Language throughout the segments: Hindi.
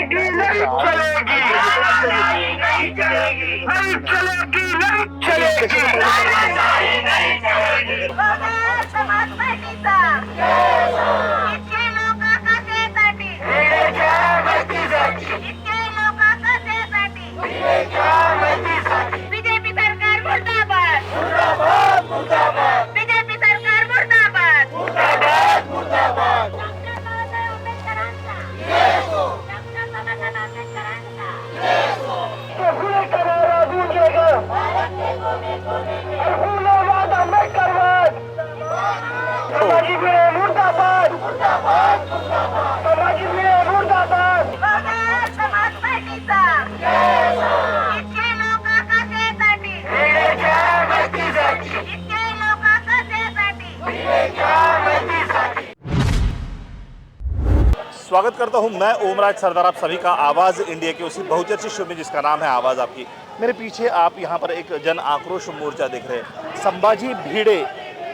बीजेपी सरकार मुर्दाबाद, मुर्दाबाद, मुर्दाबाद। बीजेपी सरकार मुर्दाबाद, मुर्दाबाद, मुर्दाबाद। डॉक्टर बाबासाहेब आंबेडकरांचा डॉक्टर बाबासाहेब आंबेडकरांचा फुले करारा गूंजेगा, भारत के कोने कोने में फुलेबाद आंबेडकरवाद, समाजी में मुर्दाबाद, मुर्दाबाद, मुर्दाबाद। समाजी में मुर्दाबाद, समाज पार्टीचा इतके लोक कशासाठी, इतके लोक कशासाठी। स्वागत करता हूं मैं ओमराज सरदार आप सभी का आवाज़ इंडिया के उसी बहुचर्चित शो में जिसका नाम है आवाज़ आपकी। मेरे पीछे आप यहां पर एक जन आक्रोश मोर्चा देख रहे हैं। संभाजी भिड़े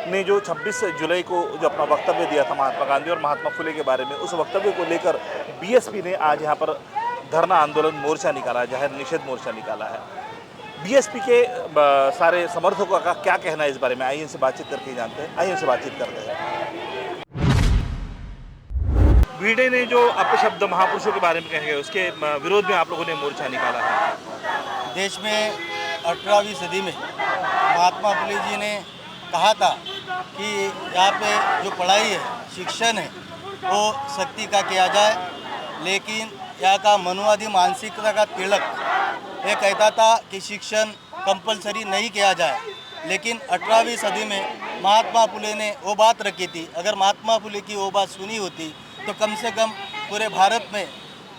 ने जो 26 जुलाई को जो अपना वक्तव्य दिया था महात्मा गांधी और महात्मा फुले के बारे में, उस वक्तव्य को लेकर बीएसपी ने आज यहाँ पर धरना आंदोलन मोर्चा निकाला है, जाहिर निषेध मोर्चा निकाला है। बीएसपी के सारे समर्थकों का क्या कहना है इस बारे में, आइए इनसे बातचीत करके जानते हैं। आइए इनसे बातचीत करते हैं। भिड़े ने जो अपशब्द महापुरुषों के बारे में कहे गए, उसके विरोध में आप लोगों ने मोर्चा निकाला है। देश में 18वीं सदी में महात्मा फुले जी ने कहा था कि यहाँ पे जो पढ़ाई है, शिक्षण है, वो सख्ती का किया जाए, लेकिन यहाँ का मनुवादी मानसिकता का तिलक ये कहता था कि शिक्षण कंपलसरी नहीं किया जाए। लेकिन 18वीं सदी में महात्मा फुले ने वो बात रखी थी, अगर महात्मा फुले की वो बात सुनी होती तो कम से कम पूरे भारत में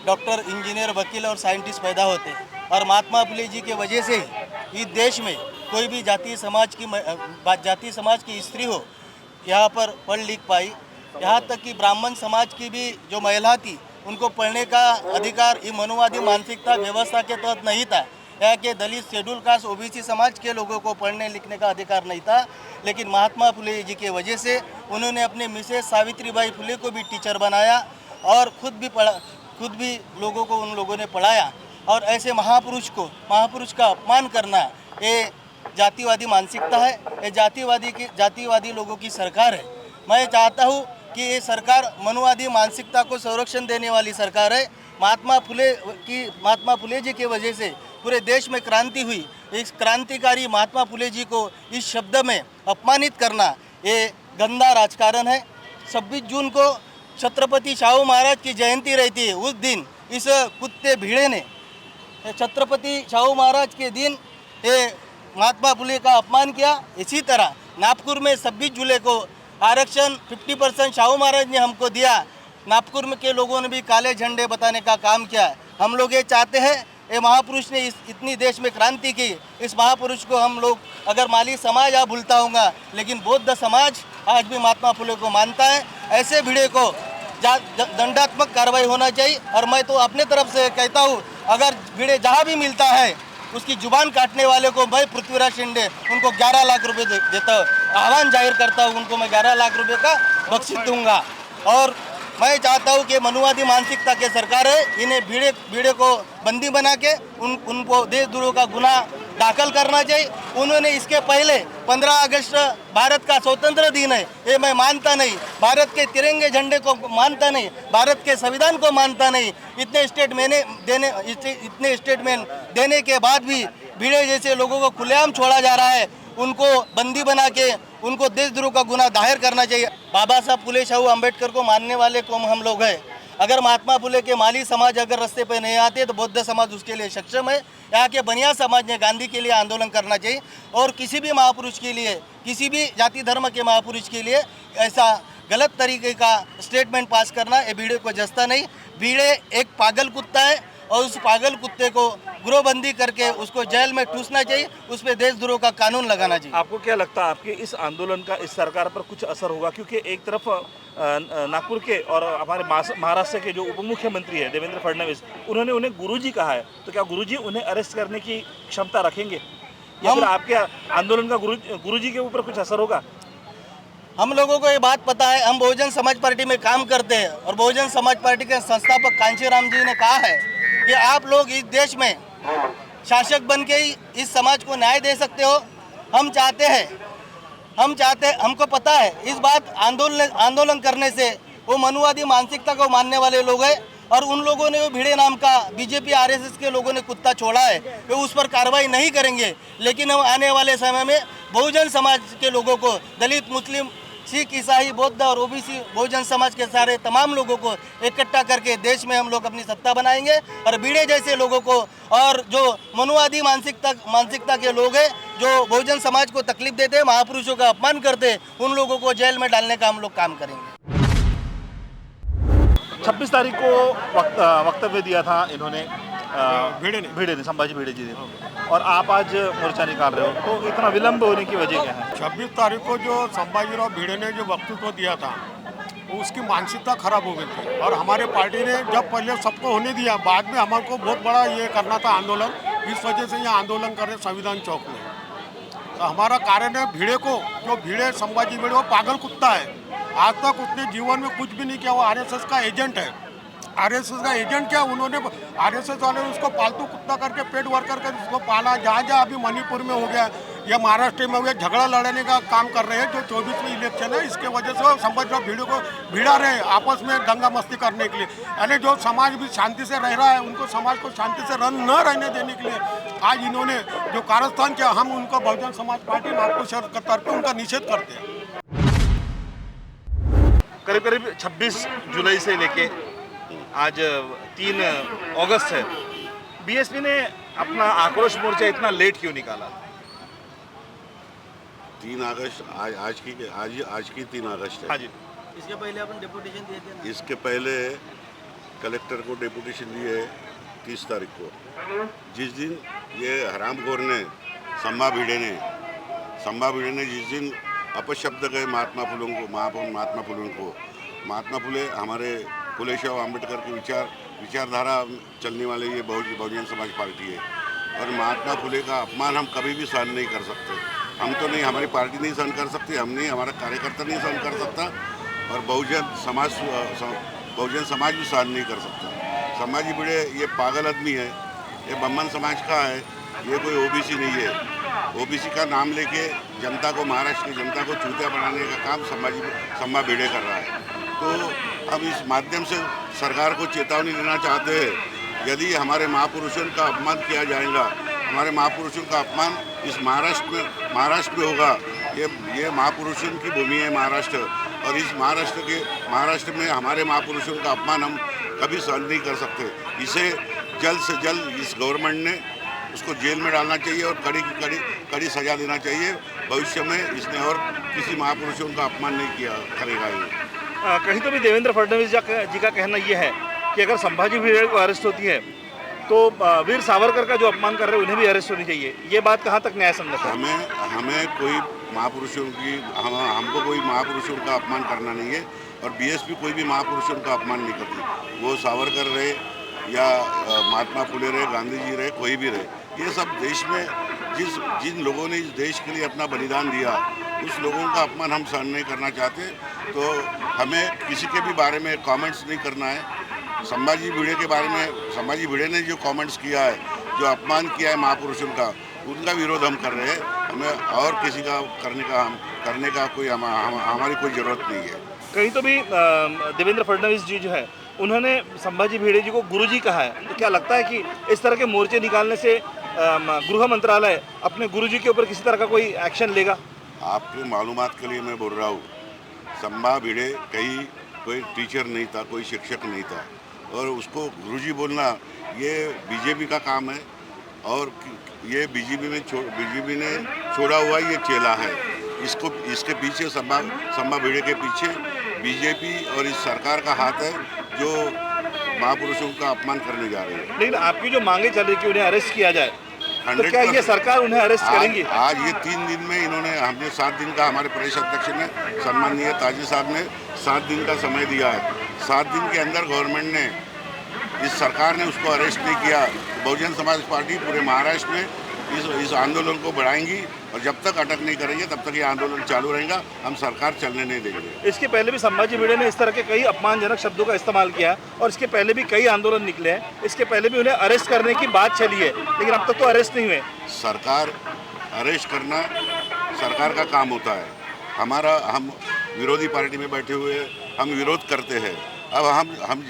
डॉक्टर, इंजीनियर, वकील और साइंटिस्ट पैदा होते। और महात्मा फुले जी के वजह से ही इस देश में कोई भी जातीय समाज की स्त्री हो यहाँ पर पढ़ लिख पाई। यहाँ तक कि ब्राह्मण समाज की भी जो महिला थी, उनको पढ़ने का अधिकार ये मनुवादी मानसिकता व्यवस्था के तहत नहीं था। यहाँ के दलित, शेड्यूल कास्ट, ओबीसी समाज के लोगों को पढ़ने लिखने का अधिकार नहीं था। लेकिन महात्मा फुले जी के वजह से उन्होंने अपने मिसेस सावित्रीबाई फुले को भी टीचर बनाया और खुद भी लोगों को उन लोगों ने पढ़ाया। और ऐसे महापुरुष का अपमान करना ये जातिवादी मानसिकता है, ये जातिवादी लोगों की सरकार है। मैं चाहता हूँ कि ये सरकार मनुवादी मानसिकता को संरक्षण देने वाली सरकार है। महात्मा फुले जी की वजह से पूरे देश में क्रांति हुई। इस क्रांतिकारी महात्मा फुले जी को इस शब्द में अपमानित करना ये गंदा राजकारण है। 26 जून को छत्रपति शाहू महाराज की जयंती रहती है। उस दिन इस कुत्ते भिड़े ने छत्रपति शाहू महाराज के दिन ये महात्मा फुले का अपमान किया। इसी तरह नागपुर में 26 जुलाई को आरक्षण 50% शाहू महाराज ने हमको दिया। नागपुर में के लोगों ने भी काले झंडे बताने का काम किया है। हम लोग ये चाहते हैं, ये महापुरुष ने इतनी देश में क्रांति की, इस महापुरुष को हम लोग, अगर माली समाज आप भूलता होगा, लेकिन बौद्ध समाज आज भी महात्मा फुले को मानता है। ऐसे भिड़े को दंडात्मक कार्रवाई होना चाहिए। और मैं तो अपने तरफ से कहता हूँ, अगर भिड़े जहाँ भी मिलता है उसकी जुबान काटने वाले को मैं पृथ्वीराज शिंदे उनको 11 लाख रुपए देता हूँ, आह्वान जाहिर करता हूँ, उनको मैं 11 लाख रुपए का बख्शिश दूंगा। और मैं चाहता हूँ कि मनुवादी मानसिकता के सरकार है, इन्हें भिड़े को बंदी बना के उनको देशद्रोह का गुनाह दाखिल करना चाहिए। उन्होंने इसके पहले 15 अगस्त भारत का स्वतंत्र दिन है, ये मैं मानता नहीं। भारत के तिरंगे झंडे को मानता नहीं, भारत के संविधान को मानता नहीं। इतने स्टेटमेंट देने के बाद भी भिड़े जैसे लोगों को खुलेआम छोड़ा जा रहा है। उनको बंदी बना के उनको देशद्रोह का गुनाह दायर करना चाहिए। बाबा साहब फुले शाहू अम्बेडकर को मानने वाले कौम हम लोग हैं। अगर महात्मा फुले के माली समाज अगर रास्ते पे नहीं आते तो बौद्ध समाज उसके लिए सक्षम है। यहाँ के बनिया समाज ने गांधी के लिए आंदोलन करना चाहिए। और किसी भी महापुरुष के लिए, किसी भी जाति धर्म के महापुरुष के लिए ऐसा गलत तरीके का स्टेटमेंट पास करना ये भिड़े को जचता नहीं। भिड़े एक पागल कुत्ता है और उस पागल कुत्ते को गृहबंदी करके उसको जेल में ठूसना चाहिए, उस पर देशद्रोह का कानून लगाना चाहिए। आपको क्या लगता है, आपके इस आंदोलन का इस सरकार पर कुछ असर होगा? क्योंकि एक तरफ नागपुर के और हमारे महाराष्ट्र के जो उप मुख्यमंत्री है देवेंद्र फडणवीस, उन्होंने उन्हें गुरुजी कहा है, तो क्या गुरुजी उन्हें अरेस्ट करने की क्षमता रखेंगे या फिर आपके आंदोलन का गुरुजी के ऊपर कुछ असर होगा? हम लोगों को ये बात पता है, हम बहुजन समाज पार्टी में काम करते हैं और बहुजन समाज पार्टी के संस्थापक कांशीराम जी ने कहा है कि आप लोग इस देश में शासक बन के ही इस समाज को न्याय दे सकते हो। हम चाहते हैं, हमको पता है इस बात आंदोलन करने से वो मनुवादी मानसिकता को मानने वाले लोग हैं और उन लोगों ने वो भिड़े नाम का बीजेपी आरएसएस के लोगों ने कुत्ता छोड़ा है, वे उस पर कार्रवाई नहीं करेंगे। लेकिन हम आने वाले समय में बहुजन समाज के लोगों को, दलित, मुस्लिम, सिख, ईसाई, बौद्ध और ओबीसी बहुजन समाज के सारे तमाम लोगों को इकट्ठा करके देश में हम लोग अपनी सत्ता बनाएंगे और भिड़े जैसे लोगों को और जो मनुवादी मानसिकता के लोग हैं जो बहुजन समाज को तकलीफ देते हैं, महापुरुषों का अपमान करते हैं, उन लोगों को जेल में डालने का हम लोग काम करेंगे। 26 तारीख को वक्तव्य दिया था इन्होंने भिड़े ने, संभाजी भिड़े जी ने, और आप आज मोर्चा निकाल रहे हो, तो इतना विलंब होने की वजह क्या है? 26 तारीख को जो संभाजीराव भिड़े ने जो वक्तव्य दिया था उसकी मानसिकता खराब हो गई थी और हमारे पार्टी ने जब पहले सबको होने दिया, बाद में हमारे को बहुत बड़ा ये करना था आंदोलन, इस वजह से ये आंदोलन कर रहे संविधान चौक में। तो हमारा कारण है भिड़े को, जो भिड़े संभाजी भिड़े वो पागल कुत्ता है, आज तक उसने जीवन में कुछ भी नहीं किया, वो आरएसएस का एजेंट है। आरएसएस का एजेंट क्या, उन्होंने आरएसएस वाले उसको पालतू कुत्ता करके पेट वर्क करके उसको पाला। जहाँ अभी मणिपुर में हो गया या महाराष्ट्र में हो गया, झगड़ा लड़ने का काम कर रहे हैं जो 24 में इलेक्शन है, इसके वजह से संभाजीराव भिड़े को भिड़ा रहे आपस में दंगा मस्ती करने के लिए। यानी जो समाज भी शांति से रह रहा है, उनको समाज को शांति से न रहने देने के लिए आज इन्होंने जो कारस्थान किया, हम उनका बहुजन समाज पार्टी महापुरुषों के तरफ पे उनका निषेध करते हैं। करीब करीब 26 जुलाई से लेके आज 3 अगस्त है, बीएसपी ने अपना आक्रोश मोर्चा इतना लेट क्यों निकाला? 3 अगस्त आज की 3 अगस्त है। हाँ जी। इसके पहले अपन डेपुटेशन दिए थे। इसके पहले कलेक्टर को डेपुटेशन दिए 30 तारीख को, जिस दिन ये हरामखोर ने संभा भिड़े ने जिस दिन अपशब्द गए महात्मा फुले हमारे फुले शाह अम्बेडकर की विचारधारा चलने वाले ये बहुजन समाज पार्टी है और महात्मा फुले का अपमान हम कभी भी सहन नहीं कर सकते। हम तो नहीं, हमारी पार्टी नहीं सहन कर सकती, हम नहीं, हमारा कार्यकर्ता नहीं सहन कर सकता और बहुजन समाज भी सहन नहीं कर सकता। संभाजी भिड़े ये पागल आदमी है, ये बम्मन समाज का है, ये कोई ओबीसी नहीं है। ओबीसी का नाम लेके जनता को, महाराष्ट्र की जनता को चूतिया बनाने का काम संभा भिड़े कर रहा है। तो हम इस माध्यम से सरकार को चेतावनी देना चाहते हैं, यदि हमारे महापुरुषों का अपमान किया जाएगा, हमारे महापुरुषों का अपमान इस महाराष्ट्र में होगा। ये महापुरुषों की भूमि है महाराष्ट्र, और इस महाराष्ट्र में हमारे महापुरुषों का अपमान हम कभी सहन नहीं कर सकते। इसे जल्द से जल्द इस गवर्नमेंट ने उसको जेल में डालना चाहिए और कड़ी सजा देना चाहिए। भविष्य में इसने और किसी महापुरुषों का अपमान नहीं करेगा ये। कहीं तो भी देवेंद्र फडणवीस जी का कहना यह है कि अगर संभाजी भिड़े को अरेस्ट होती है तो वीर सावरकर का जो अपमान कर रहे हैं उन्हें भी अरेस्ट होनी चाहिए। ये बात कहाँ तक न्याय संगत है? हमें कोई महापुरुषों की हमको कोई महापुरुषों का अपमान करना नहीं है और बीएसपी कोई भी महापुरुषों का अपमान नहीं करती। वो सावरकर रहे या महात्मा फुले रहे, गांधी जी रहे, कोई भी रहे, ये सब देश में जिन लोगों ने इस देश के लिए अपना बलिदान दिया, उस लोगों का अपमान हम सहन नहीं करना चाहते। तो हमें किसी के भी बारे में कमेंट्स नहीं करना है। संभाजी भिड़े के बारे में, संभाजी भिड़े ने जो कमेंट्स किया है, जो अपमान किया है महापुरुषों का, उनका विरोध हम कर रहे हैं। हमें और किसी का करने का कोई हमारी कोई ज़रूरत नहीं है। कहीं तो भी देवेंद्र फडणवीस जी जो है उन्होंने संभाजी भिड़े जी को गुरुजी कहा है, तो क्या लगता है कि इस तरह के मोर्चे निकालने से गृह मंत्रालय अपने गुरुजी के ऊपर किसी तरह का कोई एक्शन लेगा? आपके मालूमात के लिए मैं बोल रहा हूँ, संभा भिड़े कोई टीचर नहीं था, कोई शिक्षक नहीं था, और उसको गुरुजी बोलना ये बीजेपी का काम है और ये बीजेपी ने छोड़ा हुआ ये चेला है। इसके पीछे संभा भिड़े के पीछे बीजेपी और इस सरकार का हाथ है जो महापुरुषों का अपमान करने जा रही है। लेकिन आपकी जो मांगे चल रही है कि उन्हें अरेस्ट किया जाए, तो क्या ये सरकार उन्हें अरेस्ट करेंगी? आज ये 3 दिन में हमने 7 दिन का, हमारे प्रदेश अध्यक्ष ने, सम्माननीय ताजी साहब ने 7 दिन का समय दिया है। 7 दिन के अंदर गवर्नमेंट ने, इस सरकार ने उसको अरेस्ट नहीं किया, बहुजन समाज पार्टी पूरे महाराष्ट्र में इस आंदोलन को बढ़ाएंगी और जब तक अटक नहीं करेंगे तब तक ये आंदोलन चालू रहेगा। हम सरकार चलने नहीं देंगे। इसके पहले भी संभाजी भिड़े ने इस तरह के कई अपमानजनक शब्दों का इस्तेमाल किया है और इसके पहले भी कई आंदोलन निकले हैं। इसके पहले भी उन्हें अरेस्ट करने की बात चली है, लेकिन अब तक तो अरेस्ट नहीं हुए। सरकार अरेस्ट करना सरकार का काम होता है। हम विरोधी पार्टी में बैठे हुए हम विरोध करते हैं। अब हम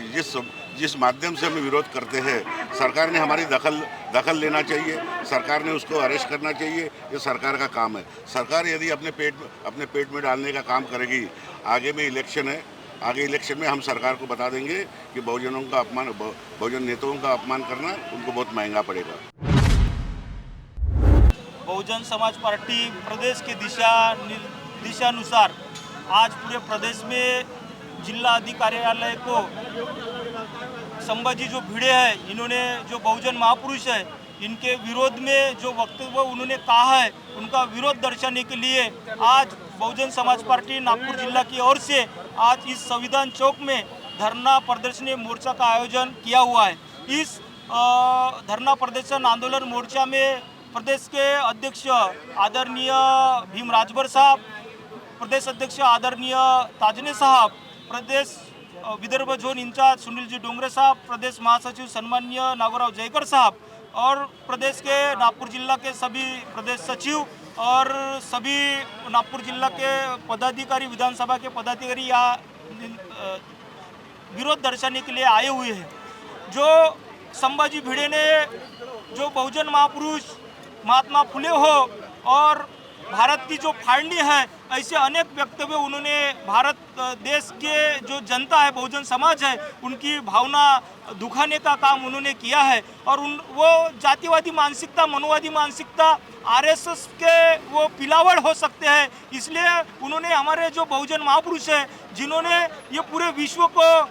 जिस माध्यम से हम विरोध करते हैं, सरकार ने हमारी दखल लेना चाहिए, सरकार ने उसको अरेस्ट करना चाहिए। ये सरकार का काम है। सरकार यदि अपने पेट में डालने का काम करेगी, आगे में इलेक्शन है, आगे इलेक्शन में हम सरकार को बता देंगे कि बहुजन नेताओं का अपमान करना उनको बहुत महंगा पड़ेगा। बहुजन समाज पार्टी प्रदेश के दिशानुसार आज पूरे प्रदेश में जिला अधिकार्यालय को संभाजी जो भिड़े हैं, इन्होंने जो बहुजन महापुरुष है, इनके विरोध में जो वक्तव्य उन्होंने कहा है, उनका विरोध दर्शाने के लिए आज बहुजन समाज पार्टी नागपुर जिला की ओर से आज इस संविधान चौक में धरना प्रदर्शनी मोर्चा का आयोजन किया हुआ है। इस धरना प्रदर्शन आंदोलन मोर्चा में प्रदेश के अध्यक्ष आदरणीय भीम राजभर साहब, प्रदेश अध्यक्ष आदरणीय ताजने साहब, प्रदेश विदर्भ जोन इंचार्ज सुनील जी डोंगरे साहब, प्रदेश महासचिव सम्माननीय नागोराव जयकर साहब और प्रदेश के नागपुर जिला के सभी प्रदेश सचिव और सभी नागपुर जिला के पदाधिकारी, विधानसभा के पदाधिकारी यहाँ विरोध दर्शाने के लिए आए हुए हैं। जो संभाजी भिड़े ने जो बहुजन महापुरुष महात्मा फुले हो और भारत की जो फाड़नी है, ऐसे अनेक वक्तव्य उन्होंने भारत देश के जो जनता है, बहुजन समाज है, उनकी भावना दुखाने का काम उन्होंने किया है। और वो जातिवादी मानसिकता, मनोवादी मानसिकता, आरएसएस के वो पिलावड़ हो सकते हैं। इसलिए उन्होंने हमारे जो बहुजन महापुरुष हैं, जिन्होंने ये पूरे विश्व को,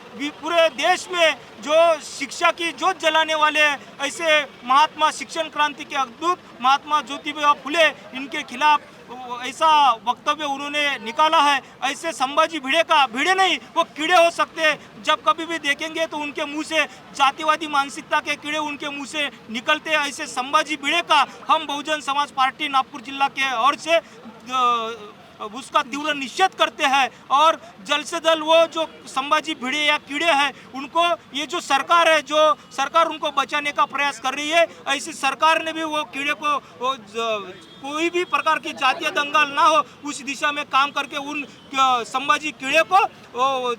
पूरे देश में जो शिक्षा की जोत जलाने वाले हैं, ऐसे महात्मा शिक्षण क्रांति के अद्भुत महात्मा ज्योतिबा फुले, इनके खिलाफ ऐसा वक्तव्य उन्होंने निकाला है। ऐसे संभाजी भिड़े नहीं, वो कीड़े हो सकते हैं। जब कभी भी देखेंगे तो उनके मुंह से जातिवादी मानसिकता के कीड़े उनके मुंह से निकलते हैं। ऐसे संभाजी भिड़े का हम बहुजन समाज पार्टी नागपुर जिला के ओर से उसका तीव्र निषेध करते हैं और जल्द से जल्द वो जो संभाजी भिड़े या कीड़े हैं, उनको ये जो सरकार है, जो सरकार उनको बचाने का प्रयास कर रही है, ऐसी सरकार ने भी वो कीड़े को कोई भी प्रकार की जातीय दंगल ना हो, उस दिशा में काम करके उन संभाजी कीड़े को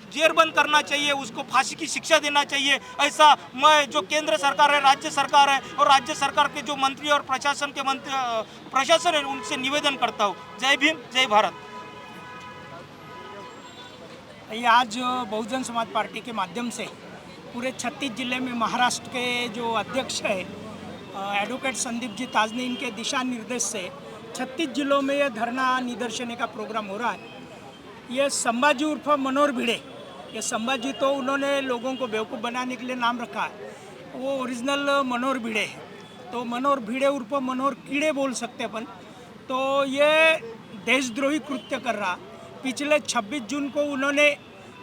जेरबंद करना चाहिए, उसको फांसी की शिक्षा देना चाहिए। ऐसा मैं जो केंद्र सरकार है, राज्य सरकार है और राज्य सरकार के जो मंत्री और प्रशासन है, उनसे निवेदन करता हूँ। जय भीम, जय भारत। आज बहुजन समाज पार्टी के माध्यम से पूरे 36 जिले में महाराष्ट्र के जो अध्यक्ष है एडवोकेट संदीप जी ताजने, इनके दिशा निर्देश से 36 जिलों में ये धरना निदर्शने का प्रोग्राम हो रहा है। ये संभाजी उर्फ मनोहर भिड़े, ये संभाजी तो उन्होंने लोगों को बेवकूफ़ बनाने के लिए नाम रखा है, वो ओरिजिनल मनोहर भिड़े है। तो मनोहर भिड़े उर्फ मनोहर कीड़े बोल सकते अपन। तो ये देशद्रोही कृत्य कर रहा। पिछले 26 जून को उन्होंने,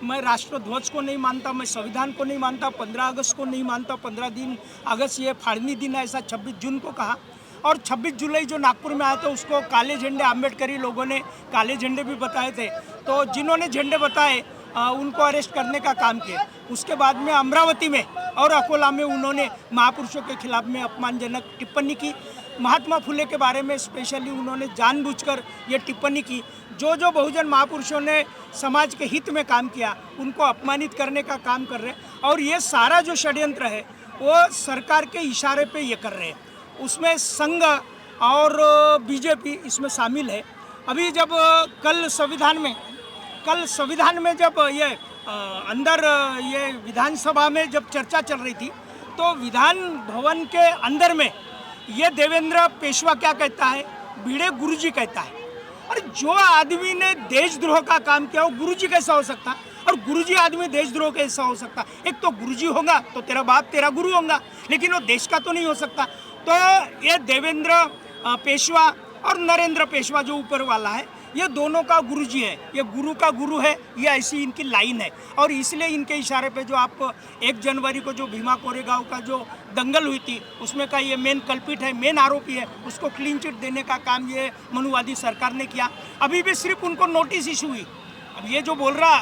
मैं राष्ट्रध्वज को नहीं मानता, मैं संविधान को नहीं मानता, 15 अगस्त को नहीं मानता, 15 अगस्त ये फाड़नी दिन है, ऐसा 26 जून को कहा। और 26 जुलाई जो नागपुर में आया था, उसको काले झंडे, आम्बेडकरी लोगों ने काले झंडे भी बताए थे। तो जिन्होंने झंडे बताए उनको अरेस्ट करने का काम किया। उसके बाद में अमरावती में और अकोला में उन्होंने महापुरुषों के खिलाफ में अपमानजनक टिप्पणी की। महात्मा फुले के बारे में स्पेशली उन्होंने जानबूझकर ये टिप्पणी की। जो बहुजन महापुरुषों ने समाज के हित में काम किया, उनको अपमानित करने का काम कर रहे हैं। और ये सारा जो षड्यंत्र है वो सरकार के इशारे पे ये कर रहे हैं। उसमें संघ और बीजेपी इसमें शामिल है। अभी जब कल संविधान में जब ये अंदर ये विधानसभा में जब चर्चा चल रही थी, तो विधान भवन के अंदर में ये देवेंद्र पेशवा क्या कहता है, भिड़े गुरुजी कहता है। और जो आदमी ने देशद्रोह का काम किया वो गुरुजी कैसा हो सकता, और गुरुजी आदमी देशद्रोह कैसा हो सकता? एक तो गुरुजी होगा तो तेरा बाप तेरा गुरु होगा, लेकिन वो देश का तो नहीं हो सकता। तो ये देवेंद्र पेशवा और नरेंद्र पेशवा जो ऊपर वाला है, ये दोनों का गुरुजी है, ये गुरु का गुरु है, ये ऐसी इनकी लाइन है। और इसलिए इनके इशारे पे जो आप 1 जनवरी को जो भीमा कोरेगांव का जो दंगल हुई थी उसमें का ये मेन कल्पिट है, मेन आरोपी है, उसको क्लीन चिट देने का काम ये मनुवादी सरकार ने किया। अभी भी सिर्फ उनको नोटिस इशू हुई। अब ये जो बोल रहा,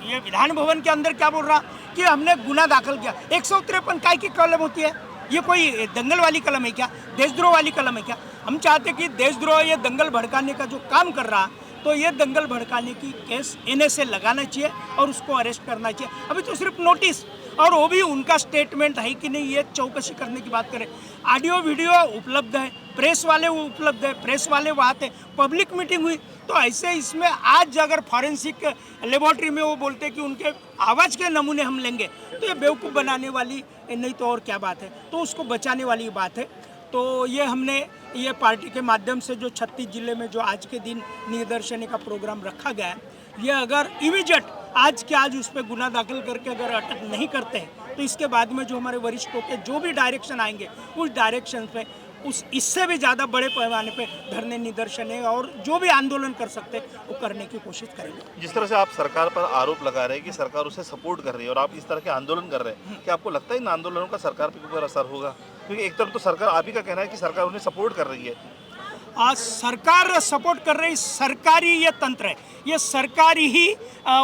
ये विधान भवन के अंदर क्या बोल रहा कि हमने गुना दाखिल किया। 153 काय की कलम होती है? ये कोई दंगल वाली कलम है क्या? देशद्रोह वाली कलम है क्या? हम चाहते कि देशद्रोह, ये दंगल भड़काने का जो काम कर रहा, तो ये दंगल भड़काने की केस NSA लगाना चाहिए और उसको अरेस्ट करना चाहिए। अभी तो सिर्फ नोटिस, और वो भी उनका स्टेटमेंट है कि नहीं, ये चौकसी करने की बात करें। ऑडियो वीडियो उपलब्ध है, प्रेस वाले वो उपलब्ध है, प्रेस वाले वहाँ थे, पब्लिक मीटिंग हुई। तो ऐसे इसमें आज अगर फॉरेंसिक लेबोरेटरी में वो बोलते हैं कि उनके आवाज़ के नमूने हम लेंगे, तो ये बेवकूफ़ बनाने वाली नहीं तो और क्या बात है, तो उसको बचाने वाली बात है। तो ये हमने ये पार्टी के माध्यम से जो 36 जिले में जो आज के दिन निदर्शने का प्रोग्राम रखा गया है, ये अगर इमीडिएट आज के आज उस पर गुना दाखिल करके अगर अटक नहीं करते हैं, तो इसके बाद में जो हमारे वरिष्ठों के जो भी डायरेक्शन आएंगे उस डायरेक्शन पे इससे भी ज़्यादा बड़े पैमाने पे धरने, निदर्शन और जो भी आंदोलन कर सकते हैं वो करने की कोशिश करेंगे। जिस तरह से आप सरकार पर आरोप लगा रहे हैं कि सरकार उसे सपोर्ट कर रही है और आप इस तरह के आंदोलन कर रहे हैं, क्या आपको लगता है इन आंदोलनों का सरकार पर कोई असर होगा? क्योंकि एक तरफ तो सरकार, आप ही का कहना है कि सरकार उन्हें सपोर्ट कर रही है। सरकार सपोर्ट कर रही, सरकारी ये तंत्र है, ये सरकारी ही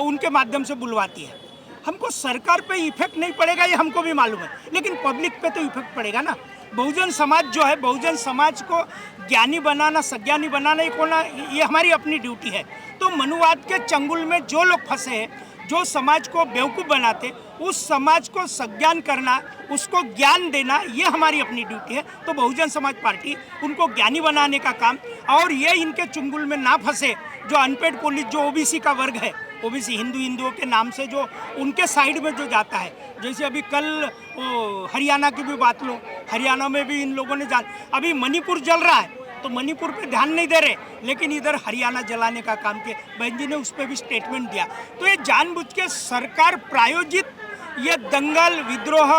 उनके माध्यम से बुलवाती है। हमको सरकार पे इफेक्ट नहीं पड़ेगा ये हमको भी मालूम है, लेकिन पब्लिक पे तो इफेक्ट पड़ेगा ना। बहुजन समाज जो है, बहुजन समाज को ज्ञानी बनाना, सज्ञानी बनाना, ये हमारी अपनी ड्यूटी है। तो मनुवाद के चंगुल में जो लोग फंसे हैं, जो समाज को बेवकूफ़ बनाते, उस समाज को सज्ञान करना, उसको ज्ञान देना, ये हमारी अपनी ड्यूटी है। तो बहुजन समाज पार्टी उनको ज्ञानी बनाने का काम, और ये इनके चुंगल में ना फंसे जो अनपेड पुलिस, जो OBC का वर्ग है, OBC हिंदुओं के नाम से जो उनके साइड में जो जाता है। जैसे अभी कल हरियाणा की भी बात लो, हरियाणा में भी इन लोगों ने अभी मणिपुर जल रहा है तो मणिपुर पे ध्यान नहीं दे रहे, लेकिन इधर हरियाणा जलाने का काम किया। बहन जी ने उस पर भी स्टेटमेंट दिया। तो ये जानबूझ के सरकार प्रायोजित ये दंगल, विद्रोह,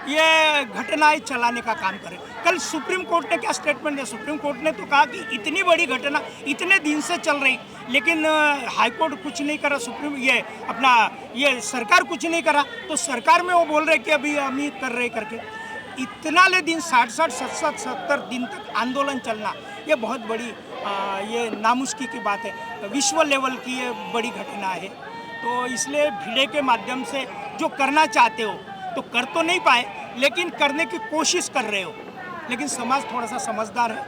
ये घटनाएं चलाने का काम करे। कल सुप्रीम कोर्ट ने क्या स्टेटमेंट दिया? सुप्रीम कोर्ट ने तो कहा कि इतनी बड़ी घटना इतने दिन से चल रही, लेकिन हाईकोर्ट कुछ नहीं करा, ये सरकार कुछ नहीं करा। तो सरकार में वो बोल रहे कि अभी हम ही कर रहे करके, इतना ले दिन 60, 70 दिन तक आंदोलन चलना, ये बहुत बड़ी ये नामुश्किल की बात है। विश्व लेवल की ये बड़ी घटना है। तो इसलिए भिड़े के माध्यम से जो करना चाहते हो तो कर तो नहीं पाए, लेकिन करने की कोशिश कर रहे हो। लेकिन समाज थोड़ा सा समझदार है,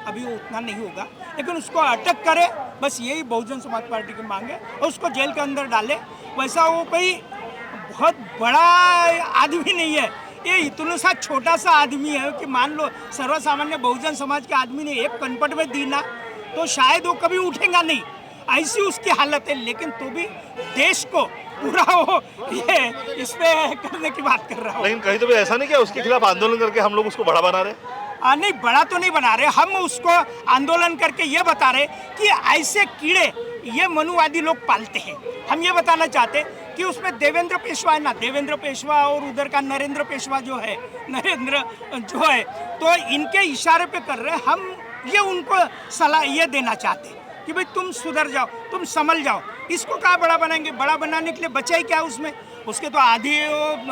अभी वो उतना नहीं होगा, लेकिन उसको अटक करे, बस यही बहुजन समाज पार्टी की मांग है। और उसको जेल के अंदर डाले। वैसा वो कोई बहुत बड़ा आदमी नहीं है, ये इतना सा छोटा सा आदमी है कि मान लो सर्वसामान्य बहुजन समाज के आदमी ने एक कनपट में दी ना, तो शायद वो कभी उठेगा नहीं, ऐसी उसकी हालत है। लेकिन तो भी देश को पूरा वो ये इस पे करने की बात कर रहा हूँ। लेकिन कहीं तो भी ऐसा नहीं कि उसके खिलाफ आंदोलन करके हम लोग उसको बड़ा बना रहे? नहीं, बड़ा तो नहीं बना रहे, हम उसको आंदोलन करके ये बता रहे कि ऐसे कीड़े ये मनुवादी लोग पालते हैं। हम ये बताना चाहते कि उसमें देवेंद्र पेशवा है ना, देवेंद्र पेशवा और उधर का नरेंद्र पेशवा जो है, तो इनके इशारे पे कर रहे हैं। हम ये उनको सलाह ये देना चाहते कि भाई तुम सुधर जाओ, तुम संभल जाओ। इसको क्या बड़ा बनाएंगे? बड़ा बनाने के लिए बचा ही क्या उसमें? उसके तो आधी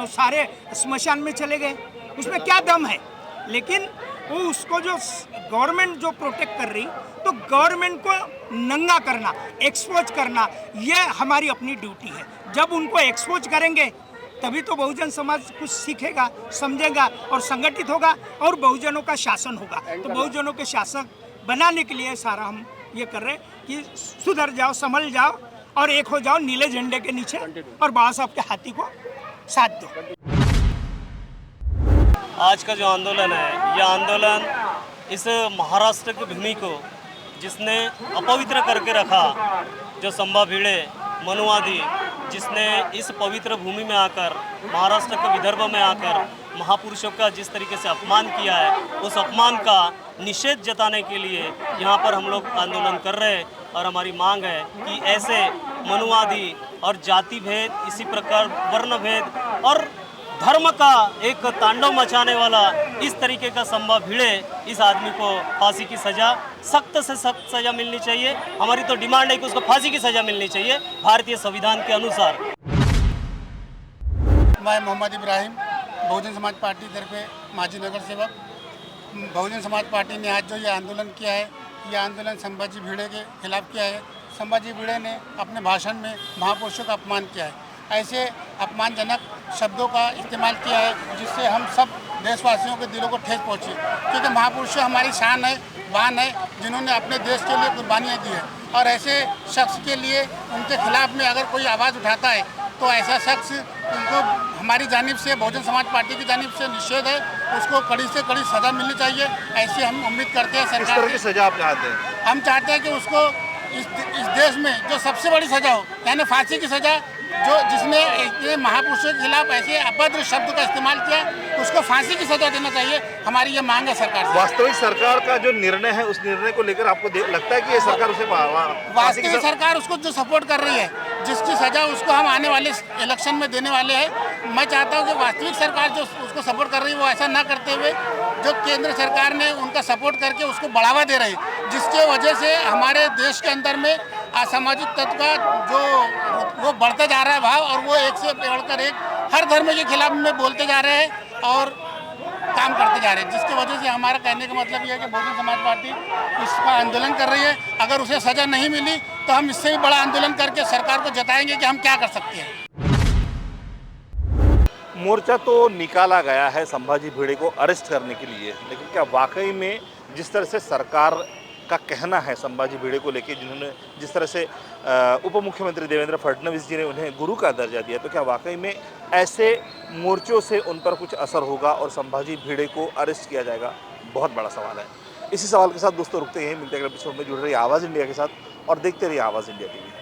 सारे स्मशान में चले गए, उसमें क्या दम है? लेकिन वो उसको जो गवर्नमेंट जो प्रोटेक्ट कर रही, तो गवर्नमेंट को नंगा करना, एक्सपोज करना, ये हमारी अपनी ड्यूटी है। जब उनको एक्सपोज करेंगे तभी तो बहुजन समाज कुछ सीखेगा, समझेगा और संगठित होगा और बहुजनों का शासन होगा। तो बहुजनों के शासक बनाने के लिए सारा हम ये कर रहे हैं कि सुधर जाओ, संभल जाओ और एक हो जाओ नीले झंडे के नीचे और बाबा साहब के हाथी को साथ दो। आज का जो आंदोलन है, यह आंदोलन इस महाराष्ट्र की भूमि को जिसने अपवित्र करके रखा, जो संभा भिड़े मनुवादी, जिसने इस पवित्र भूमि में आकर, महाराष्ट्र के विदर्भ में आकर महापुरुषों का जिस तरीके से अपमान किया है, उस अपमान का निषेध जताने के लिए यहाँ पर हम लोग आंदोलन कर रहे हैं। और हमारी मांग है कि ऐसे मनुवादी और जाति भेद, इसी प्रकार वर्ण भेद और धर्म का एक तांडव मचाने वाला इस तरीके का संभा भिड़े, इस आदमी को फांसी की सज़ा, सख्त से सख्त सज़ा मिलनी चाहिए। हमारी तो डिमांड है कि उसको फांसी की सज़ा मिलनी चाहिए भारतीय संविधान के अनुसार। मैं मोहम्मद इब्राहिम, बहुजन समाज पार्टी तरफे माजी नगर सेवक। बहुजन समाज पार्टी ने आज जो ये आंदोलन किया है, ये आंदोलन संभाजी भिड़े के खिलाफ किया है। संभाजी भिड़े ने अपने भाषण में महापुरुषों का अपमान किया है, ऐसे अपमानजनक शब्दों का इस्तेमाल किया है जिससे हम सब देशवासियों के दिलों को ठेस पहुंची, क्योंकि महापुरुष हमारी शान है, बान है, जिन्होंने अपने देश के लिए कुर्बानियाँ दी है। और ऐसे शख्स के लिए उनके खिलाफ में अगर कोई आवाज़ उठाता है तो ऐसा शख्स उनको हमारी जानिब से, बहुजन समाज पार्टी की जानिब से निषेध है, उसको कड़ी से कड़ी सज़ा मिलनी चाहिए, ऐसी हम उम्मीद करते हैं इस सरकार तरह की सज़ा आप चाहते हैं? हम चाहते हैं कि उसको इस देश में जो सबसे बड़ी सज़ा हो, यानी फांसी की सज़ा, जो जिसने ये महापुरुषों के खिलाफ ऐसे अभद्र शब्द का इस्तेमाल किया, उसको फांसी की सज़ा देना चाहिए। हमारी ये मांग है सरकार से। वास्तविक सरकार का जो निर्णय है, उस निर्णय को लेकर आपको लगता है कि ये सरकार उसे वास्तविक सरकार उसको जो सपोर्ट कर रही है, जिसकी सज़ा उसको हम आने वाले इलेक्शन में देने वाले हैं, मैं चाहता हूँ कि वास्तविक सरकार जो उसको सपोर्ट कर रही है वो ऐसा ना करते हुए जो केंद्र सरकार ने उनका सपोर्ट करके उसको बढ़ावा दे रही है, जिसके वजह से हमारे देश के अंदर में असामाजिक तत्व का जो वो बढ़ता जा रहा है भाव, और वो एक से बढ़कर एक हर धर्म के खिलाफ में बोलते जा रहे हैं और काम करते जा रहे हैं, जिसकी वजह से हमारा कहने का मतलब ये है कि बहुजन समाज पार्टी इसका आंदोलन कर रही है। अगर उसे सज़ा नहीं मिली तो हम इससे भी बड़ा आंदोलन करके सरकार को जताएंगे कि हम क्या कर सकते हैं। मोर्चा तो निकाला गया है संभाजी भिड़े को अरेस्ट करने के लिए, लेकिन क्या वाकई में जिस तरह से सरकार का कहना है संभाजी भिड़े को लेकर, जिन्होंने जिस तरह से उप मुख्यमंत्री देवेंद्र फडणवीस जी ने उन्हें गुरु का दर्जा दिया, तो क्या वाकई में ऐसे मोर्चों से उन पर कुछ असर होगा और संभाजी भिड़े को अरेस्ट किया जाएगा? बहुत बड़ा सवाल है। इसी सवाल के साथ दोस्तों रुकते हैं, मिलते हैं अगले एपिसोड में। जुड़ रही आवाज़ इंडिया के साथ और देखते रहिए आवाज़ इंडिया टीवी।